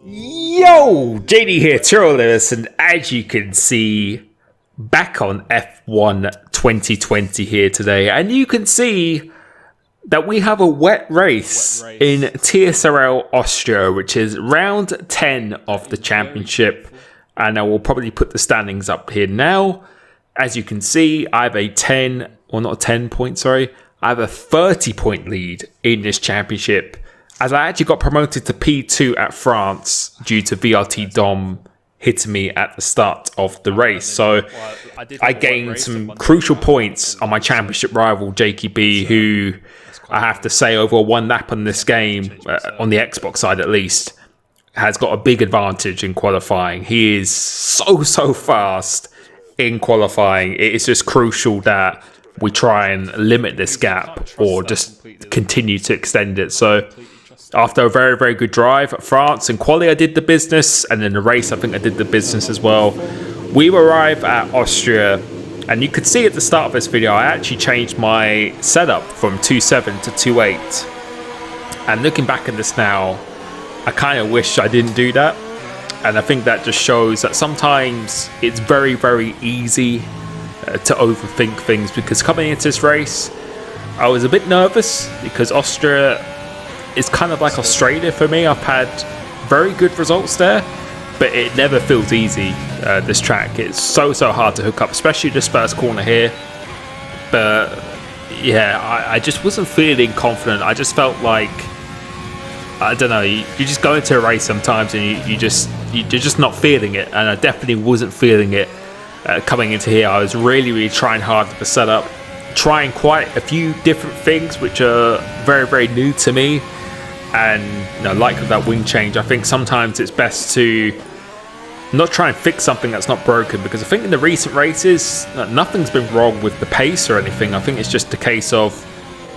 Yo, JD here, TSRL, and as you can see, back on F1 2020 here today, and you can see that we have a wet race in TSRL Austria, which is round 10 of the championship, and I will probably put the standings up here now. As you can see, I have a 10, or not a 10 point, sorry, I have a 30 point lead in this championship, as I actually got promoted to P2 at France due to VRT Dom hitting me at the start of the race. So I gained some crucial points on my championship rival, JKB, who I have to say over one lap on this game, on the Xbox side at least, has got a big advantage in qualifying. He is so fast in qualifying. It is just crucial that we try and limit this gap or just continue to extend it. So after a very good drive at France and quali, I did the business, and in the race I think I did the business as well. We arrive at Austria, and you could see at the start of this video I actually changed my setup from 2.7 to 2.8, and looking back at this now, I kind of wish I didn't do that. And I think that just shows that sometimes it's very easy to overthink things, because coming into this race I was a bit nervous because Austria is kind of like Australia for me. I've had very good results there, but it never feels easy, this track. It's so hard to hook up, especially this first corner here. But yeah, I just wasn't feeling confident. I just felt like, I don't know, you just go into a race sometimes and you're just not feeling it, and I definitely wasn't feeling it coming into here. I was really trying hard with the setup, trying quite a few different things which are very new to me. And like with that wing change, I think sometimes it's best to not try and fix something that's not broken, because I think in the recent races nothing's been wrong with the pace or anything. I think it's just a case of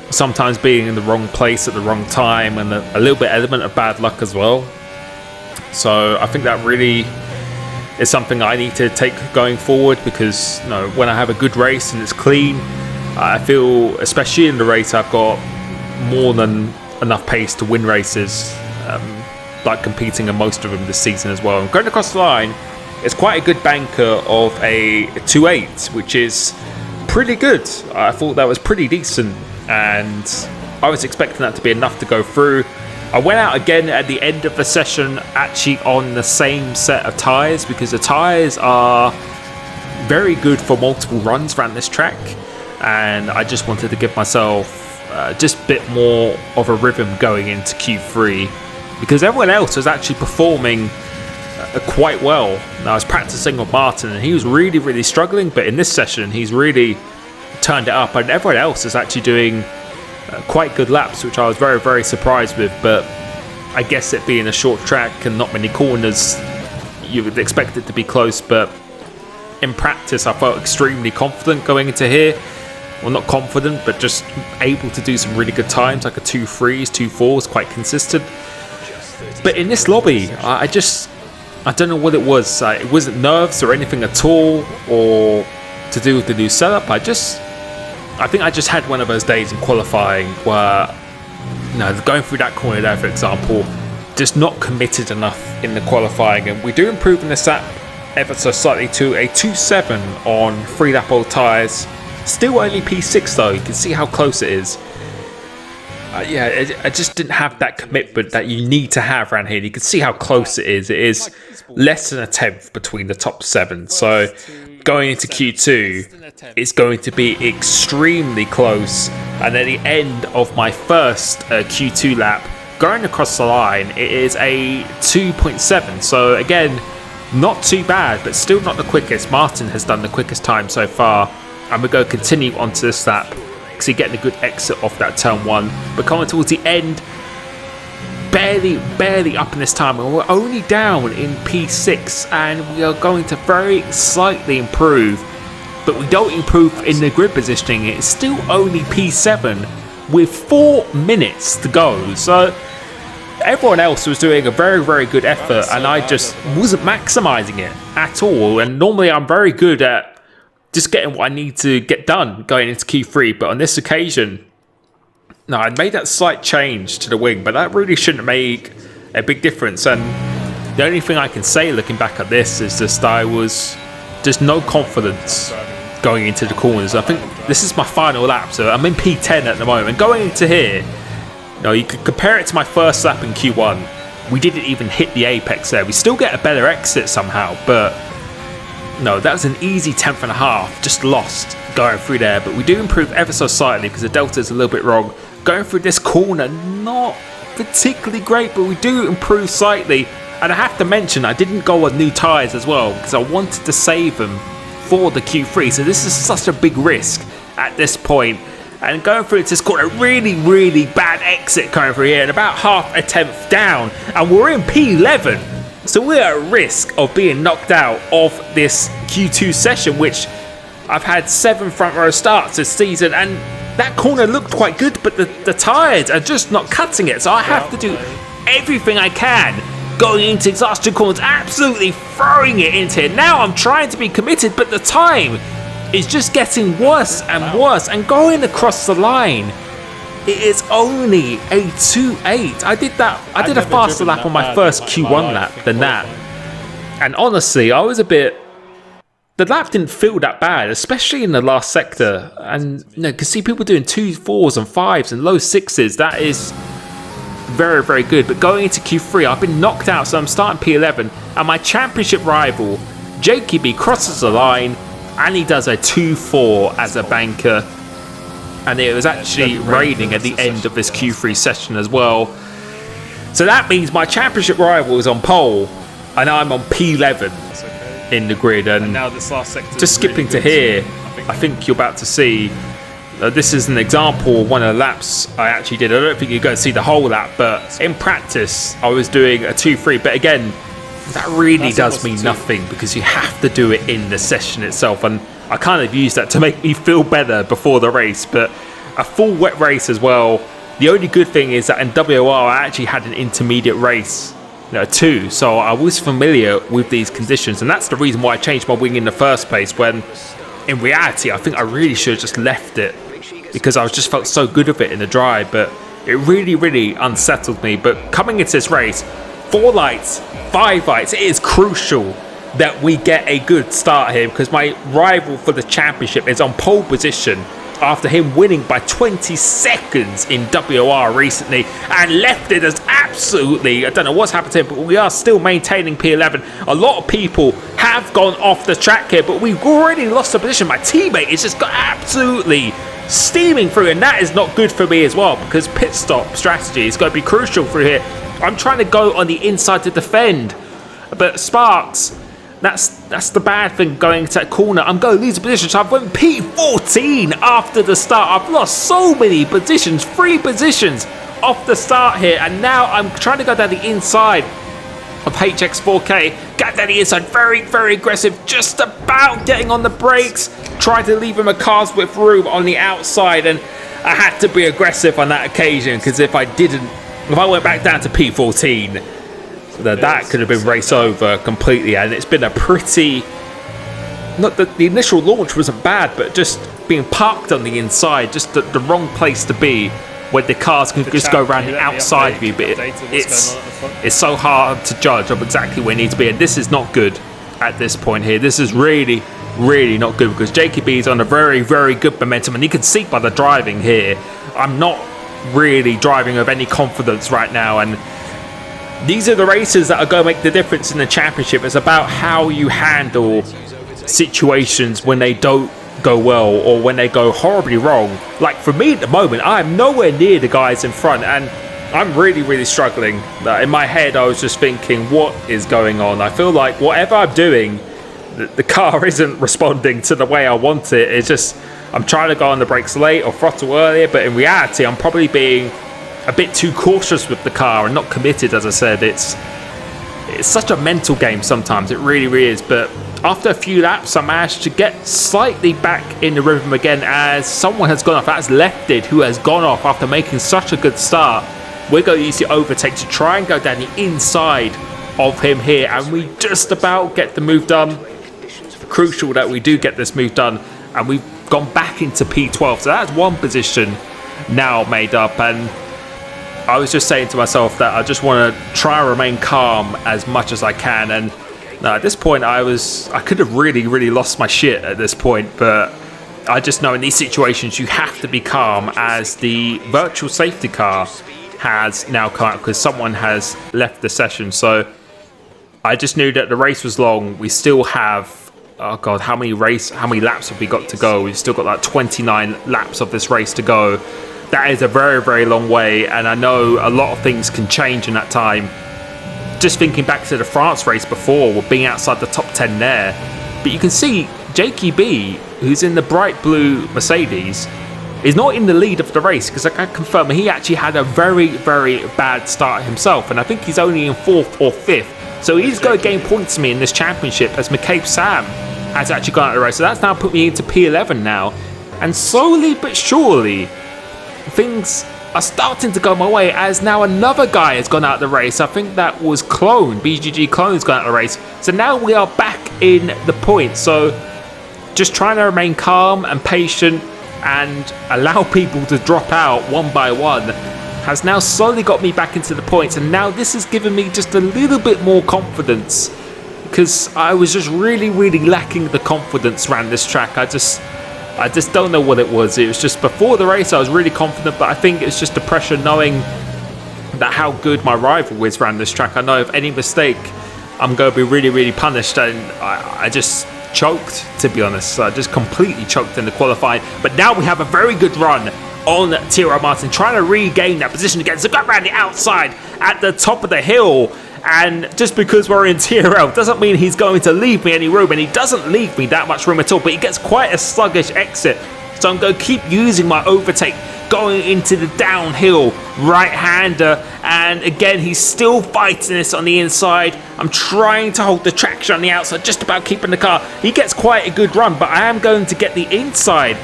sometimes being in the wrong place at the wrong time, and a little bit element of bad luck as well. So I think that really is something I need to take going forward, because when I have a good race and it's clean, I feel, especially in the race, I've got more than enough pace to win races, like competing in most of them this season as well. And going across the line, it's quite a good banker of a 2.8, which is pretty good. I thought that was pretty decent, and I was expecting that to be enough to go through. I went out again at the end of the session actually on the same set of tyres, because the tyres are very good for multiple runs around this track, and I just wanted to give myself just a bit more of a rhythm going into Q3, because everyone else was actually performing quite well. Now, I was practicing with Martin and he was really struggling, but in this session he's really turned it up, and everyone else is actually doing quite good laps, which I was very surprised with. But I guess it being a short track and not many corners, you would expect it to be close, but in practice I felt extremely confident going into here. Well, not confident, but just able to do some really good times, like a 2.3s, 2.4s, quite consistent. But in this lobby, I don't know what it was. It wasn't nerves or anything at all, or to do with the new setup. I think I just had one of those days in qualifying where, going through that corner there, for example, just not committed enough in the qualifying. And we do improve in this lap ever so slightly to a 2.7 on 3-lap old tyres. Still only P6 though, you can see how close it is. I just didn't have that commitment that you need to have around here. You can see how close it is. It is less than a tenth between the top 7. So going into Q2, it's going to be extremely close. And at the end of my first Q2 lap, going across the line, it is a 2.7. So again, not too bad, but still not the quickest. Martin has done the quickest time so far. And we're going to continue onto this lap, because you're getting a good exit off that turn 1. But coming towards the end, barely up in this time, and we're only down in P6, and we are going to very slightly improve, but we don't improve in the grid positioning. It's still only P7 with 4 minutes to go. So everyone else was doing a very good effort, and I just wasn't maximizing it at all. And normally I'm very good at just getting what I need to get done going into Q3, but on this occasion, I made that slight change to the wing, but that really shouldn't make a big difference. And The only thing I can say looking back at this is just I was just no confidence going into the corners. I think this is my final lap, so I'm in P10 at the moment. And going into here, you could compare it to my first lap in Q1. We didn't even hit the apex there. We still get a better exit somehow, but no, that was an easy 10th and a half, just lost going through there. But we do improve ever so slightly because the delta is a little bit wrong. Going through this corner, not particularly great, but we do improve slightly. And I have to mention, I didn't go on new tyres as well because I wanted to save them for the Q3. So this is such a big risk at this point. And going through this corner, really, really bad exit coming through here and about half a tenth down. And we're in P11. So we're at risk of being knocked out of this Q2 session, which I've had 7 front row starts this season. And that corner looked quite good, but the tyres are just not cutting it. So I have to do everything I can going into disaster corners, absolutely throwing it into it. Now I'm trying to be committed, but the time is just getting worse and worse. And going across the line, it is only a 2.8. I did a faster lap on my first Q1 lap than that. And honestly, I was a bit... The lap didn't feel that bad, especially in the last sector. And you can see people doing 2 4s and 5s and low 6s. That is very, very good. But going into Q3, I've been knocked out, so I'm starting P11. And my championship rival, Jakey crosses the line, and he does a 2-4 as a banker. And it was actually raining at the end of this Q3 session as well. So that means my championship rival is on pole, and I'm on P11 in the grid. And now this last sector, just skipping to here, I think you're about to see. This is an example of one of the laps I actually did. I don't think you're going to see the whole lap, but in practice, I was doing a 2-3. But again, that really does mean nothing because you have to do it in the session itself. And I kind of used that to make me feel better before the race. But a full wet race as well. The only good thing is that in WR, I actually had an intermediate race too. So I was familiar with these conditions. And that's the reason why I changed my wing in the first place, when in reality, I think I really should have just left it because I just felt so good of it in the dry. But it really, really unsettled me. But coming into this race, 4 lights, 5 lights, it is crucial that we get a good start here because my rival for the championship is on pole position after him winning by 20 seconds in WR recently and left it as absolutely, I don't know what's happened to him, but we are still maintaining P11. A lot of people have gone off the track here, but we've already lost the position. My teammate is just got absolutely steaming through, and that is not good for me as well because pit stop strategy is going to be crucial through here. I'm trying to go on the inside to defend, but Sparks, that's the bad thing going to that corner. I'm going to lose a position, so I've went P14 after the start. I've lost so many positions, 3 positions off the start here, and now I'm trying to go down the inside of HX4K. Got down the inside, very, very aggressive, just about getting on the brakes. Tried to leave him a car's width room on the outside, and I had to be aggressive on that occasion because if I went back down to P14, that could have been race over completely. And it's been a pretty... Not that the initial launch wasn't bad, but just being parked on the inside, just the wrong place to be when the cars can just go around the outside of you. But it's so hard to judge of exactly where you need to be. And this is not good at this point here. This is really, really not good because JKB is on a very, very good momentum. And you can see by the driving here, I'm not really driving with any confidence right now. And these are the races that are going to make the difference in the championship. It's about how you handle situations when they don't go well or when they go horribly wrong. Like for me at the moment, I'm nowhere near the guys in front and I'm really, really struggling. In my head, I was just thinking, what is going on? I feel like whatever I'm doing, the car isn't responding to the way I want it. It's just, I'm trying to go on the brakes late or throttle earlier, but in reality, I'm probably being a bit too cautious with the car and not committed. As I said, it's such a mental game sometimes. It really, really is. But after a few laps, I managed to get slightly back in the rhythm again as someone has gone off. That's Lefted, who has gone off after making such a good start. We're going to use the overtake to try and go down the inside of him here, and we just about get the move done. Crucial that we do get this move done, and we've gone back into P12. So that's one position now made up, and I was just saying to myself that I just want to try and remain calm as much as I can. And at this point, I could have really lost my shit at this point, but I just know in these situations you have to be calm, as the virtual safety car has now come out because someone has left the session. So I just knew that the race was long. We still have, oh god, how many laps have we got to go? We've still got like 29 laps of this race to go. That is a very long way, and I know a lot of things can change in that time. Just thinking back to the France race before, we're being outside the top 10 there, but you can see JQB, who's in the bright blue Mercedes, is not in the lead of the race, because I can confirm he actually had a very bad start himself, and I think he's only in 4th or 5th, so he's going to gain points to me in this championship, as McCabe Sam has actually gone out of the race. So that's now put me into P11 now, and slowly but surely things are starting to go my way, as now another guy has gone out of the race. I think that was BGG Clone's gone out of the race. So now we are back in the points. So just trying to remain calm and patient and allow people to drop out one by one has now slowly got me back into the points. And now this has given me just a little bit more confidence, because I was just really lacking the confidence around this track. I just don't know what it was. It was just before the race I was really confident, but I think it's just the pressure knowing that how good my rival is around this track. I know if any mistake I'm going to be really punished, and I just choked, to be honest. I just completely choked in the qualifying. But now we have a very good run on TSRL Martin, trying to regain that position again. So got around the outside at the top of the hill. And just because we're in TRL doesn't mean he's going to leave me any room, and he doesn't leave me that much room at all, but he gets quite a sluggish exit. So I'm going to keep using my overtake, going into the downhill right-hander, and again he's still fighting this on the inside. I'm trying to hold the traction on the outside, just about keeping the car. He gets quite a good run, but I am going to get the inside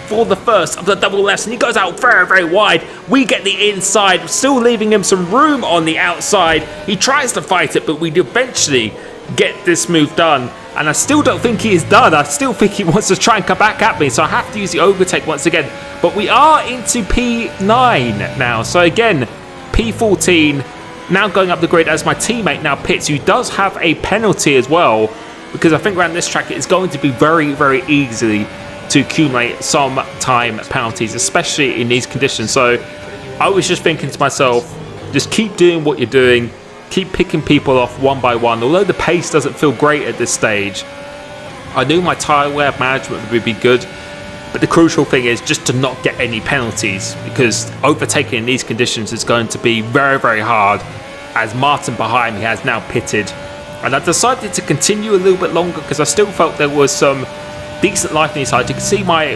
for the first of the double lefts, and he goes out very wide. We get the inside, still leaving him some room on the outside. He tries to fight it, but we eventually get this move done, and I still don't think he is done. I still think he wants to try and come back at me, so I have to use the overtake once again. But we are into P9 now, so again P14 now going up the grid, as my teammate now pits, who does have a penalty as well, because I think around this track it's going to be very easy to accumulate some time penalties, especially in these conditions. So I was just thinking to myself, just keep doing what you're doing, keep picking people off one by one. Although the pace doesn't feel great at this stage, I knew my tyre wear management would be good, but the crucial thing is just to not get any penalties, because overtaking in these conditions is going to be very hard, as Martin behind me has now pitted. And I decided to continue a little bit longer because I still felt there was some decent life on the side. You can see my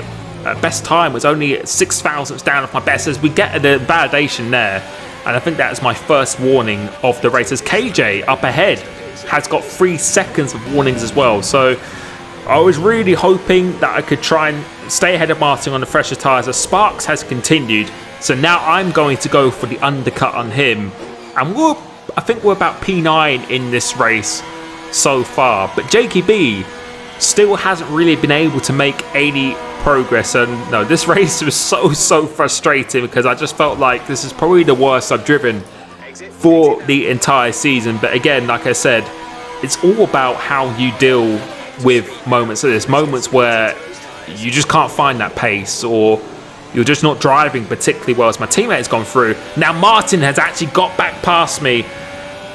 best time was only 6 thousandths down off my best, as we get the validation there, and I think that is my first warning of the race, as KJ up ahead has got 3 seconds of warnings as well. So I was really hoping that I could try and stay ahead of Martin on the fresher tyres, as Sparks has continued. So now I'm going to go for the undercut on him, and I think we're about P9 in this race so far, but JKB still hasn't really been able to make any progress. And no, this race was so frustrating, because I just felt like this is probably the worst I've driven for the entire season. But again, like I said, it's all about how you deal with moments like this, moments where you just can't find that pace, or you're just not driving particularly well, as my teammate has gone through. Now Martin has actually got back past me,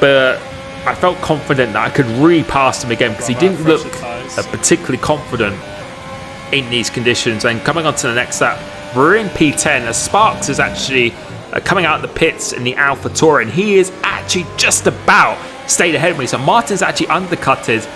but I felt confident that I could re-pass him again, because he didn't look particularly confident in these conditions. And coming on to the next lap, we're in P10, as Sparks is actually coming out of the pits in the Alpha Tour, and he is actually just about stayed ahead of me. So Martin's actually undercutted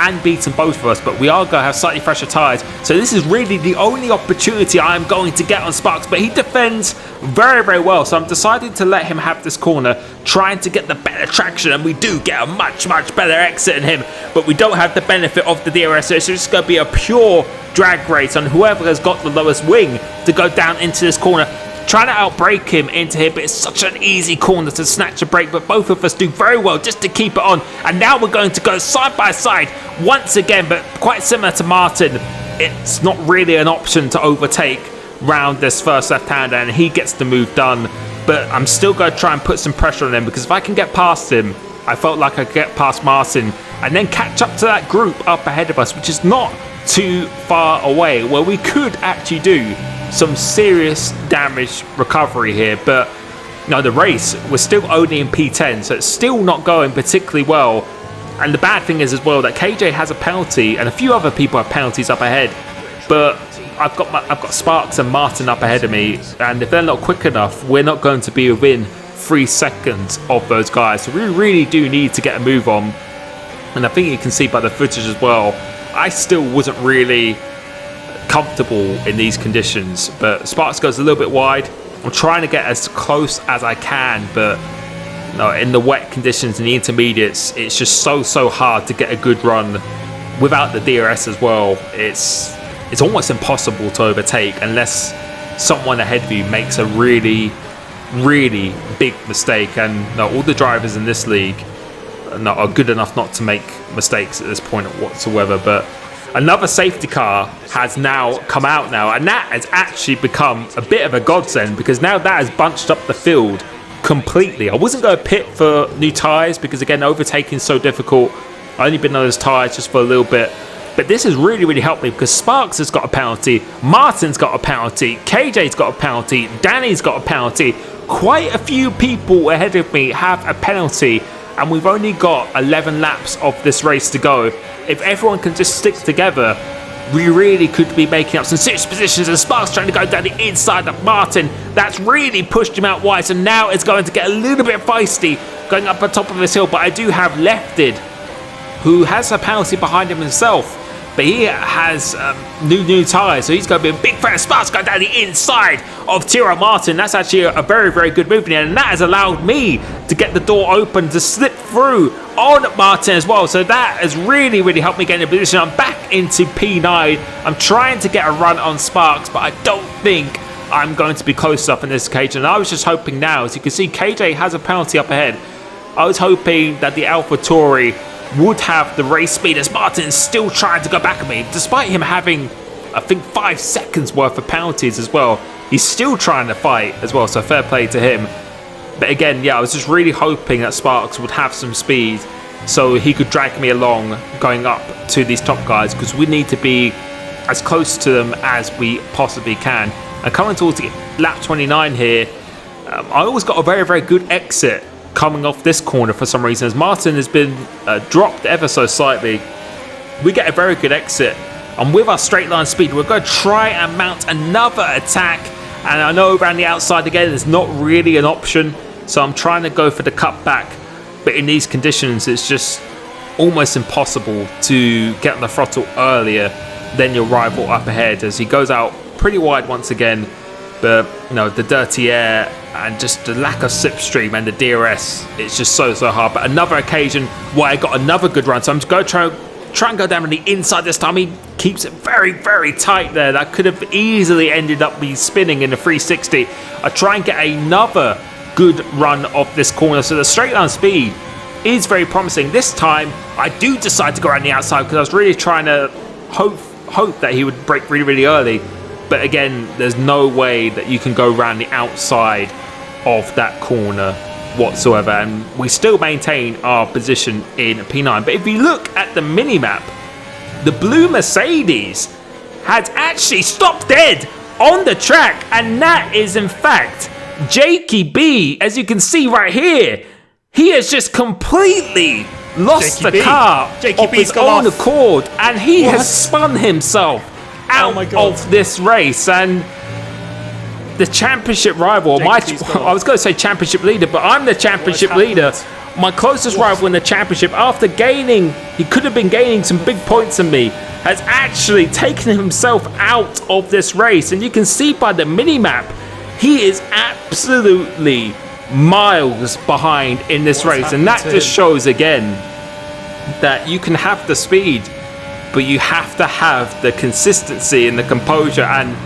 and beaten both of us, but we are going to have slightly fresher tyres. So this is really the only opportunity I'm going to get on Sparks, but he defends very well. So I'm deciding to let him have this corner, trying to get the better traction, and we do get a much better exit in him, but we don't have the benefit of the DRS. So it's just going to be a pure drag race on whoever has got the lowest wing to go down into this corner. Trying to outbrake him into here, but it's such an easy corner to snatch a break, but both of us do very well just to keep it on. And now we're going to go side by side once again, but quite similar to Martin, it's not really an option to overtake round this first left-hander, and he gets the move done. but I'm still going to try and put some pressure on him, because if I can get past him, I felt like I could get past Martin and then catch up to that group up ahead of us, which is not too far away, where we could actually do some serious damage recovery here. But no, the race, we're still only in P10, so it's still not going particularly well. And the bad thing is as well that KJ has a penalty and a few other people have penalties up ahead, but I've got Sparks and Martin up ahead of me, and if they're not quick enough, we're not going to be within 3 seconds of those guys. So we really do need to get a move on. And I think you can see by the footage as well, I still wasn't really comfortable in these conditions, but Sparks goes a little bit wide. I'm trying to get as close as I can, but no, in the wet conditions in the intermediates, it's just so hard to get a good run without the DRS as well. It's almost impossible to overtake unless someone ahead of you makes a really big mistake, and no, all the drivers in this league are good enough not to make mistakes at this point whatsoever. But another safety car has now come out now, and that has actually become a bit of a godsend, because now that has bunched up the field completely. I wasn't going to pit for new tyres because, again, overtaking is so difficult. I've only been on those tyres just for a little bit, but this has really helped me, because Sparks has got a penalty, Martin's got a penalty, KJ's got a penalty, Danny's got a penalty. Quite a few people ahead of me have a penalty, and we've only got 11 laps of this race to go. If everyone can just stick together, we really could be making up some serious positions, and Sparks trying to go down the inside of Martin. That's really pushed him out wide, so now it's going to get a little bit feisty going up on top of this hill. But I do have Lefted, who has a penalty behind him himself, but he has new tyres, so he's going to be a big fan of Sparks going down the inside of Tyrrell Martin. That's actually a very good move in there, and that has allowed me to get the door open to slip through on Martin as well. So that has really helped me get in a position. I'm back into P9. I'm trying to get a run on Sparks, but I don't think I'm going to be close enough in this occasion. And I was just hoping now, as you can see, KJ has a penalty up ahead. I was hoping that the AlphaTauri would have the race speed, as Martin's still trying to go back at me, despite him having, I think, 5 seconds worth of penalties as well. He's still trying to fight as well, so fair play to him. But again, yeah, I was just really hoping that Sparks would have some speed so he could drag me along going up to these top guys, because we need to be as close to them as we possibly can. And coming towards lap 29 here, I always got a very good exit coming off this corner for some reason. As Martin has been dropped ever so slightly, we get a very good exit, and with our straight line speed, we're going to try and mount another attack. And I know around the outside again is not really an option, so I'm trying to go for the cutback, but in these conditions it's just almost impossible to get on the throttle earlier than your rival up ahead, as he goes out pretty wide once again. But you know, the dirty air and just the lack of slipstream and the DRS, it's just so hard. But another occasion where I got another good run, so I'm just going to try and go down on the inside this time. He keeps it very tight there. That could have easily ended up me spinning in the 360. I try and get another good run off this corner, so the straight line speed is very promising. This time I do decide to go around the outside, because I was really trying to hope that he would brake really early. But again, there's no way that you can go around the outside of that corner whatsoever, and we still maintain our position in P9. But if you look at the mini-map, the blue Mercedes has actually stopped dead on the track, and that is in fact Jakey B. As you can see right here, he has just completely lost the car of his own accord, and he has spun himself out of this race. And the championship rival, I was going to say championship leader, but I'm the championship leader. My closest rival in the championship, after he could have been gaining some big points on me, has actually taken himself out of this race. And you can see by the mini-map, he is absolutely miles behind in this race. And that just shows again that you can have the speed, but you have to have the consistency and the composure, and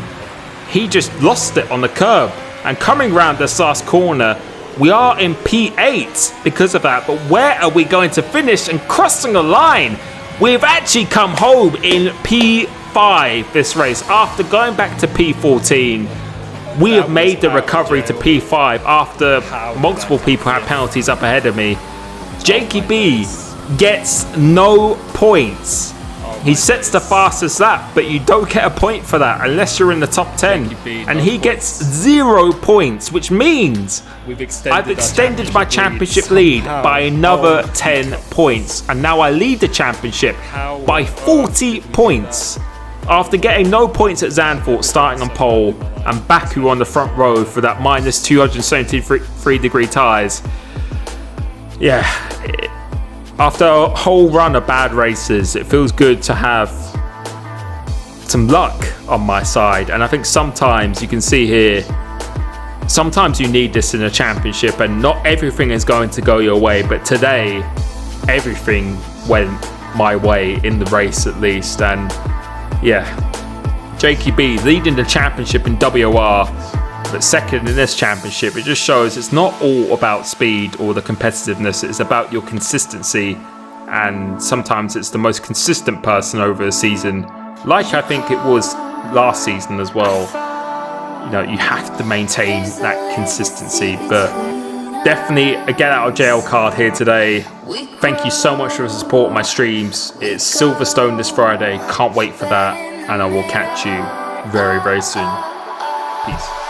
he just lost it on the curb. And coming round this last corner, we are in P8 because of that, but where are we going to finish? And crossing the line, we've actually come home in P5 this race after going back to P14. we have made the recovery to P5 after multiple people had penalties up ahead of me. Jakey B gets no points. He sets the fastest lap, but you don't get a point for that unless you're in the top 10. And he gets 0 points, which means I've extended my championship lead by another 10 points. And now I lead the championship by 40 points. After getting no points at Zandvoort starting on pole and Baku on the front row for that minus 273 degree tyres. Yeah. After a whole run of bad races, it feels good to have some luck on my side. And I think sometimes you can see here, sometimes you need this in a championship and not everything is going to go your way. But today, everything went my way in the race at least. And yeah, Jakey B leading the championship in WR, but second in this championship. It just shows it's not all about speed or the competitiveness, it's about your consistency, and sometimes it's the most consistent person over a season, like I think it was last season as well. You know, you have to maintain that consistency, but definitely a get out of jail card here today. Thank you so much for the support on my streams. It's Silverstone this Friday, can't wait for that, and I will catch you very, very soon. Peace.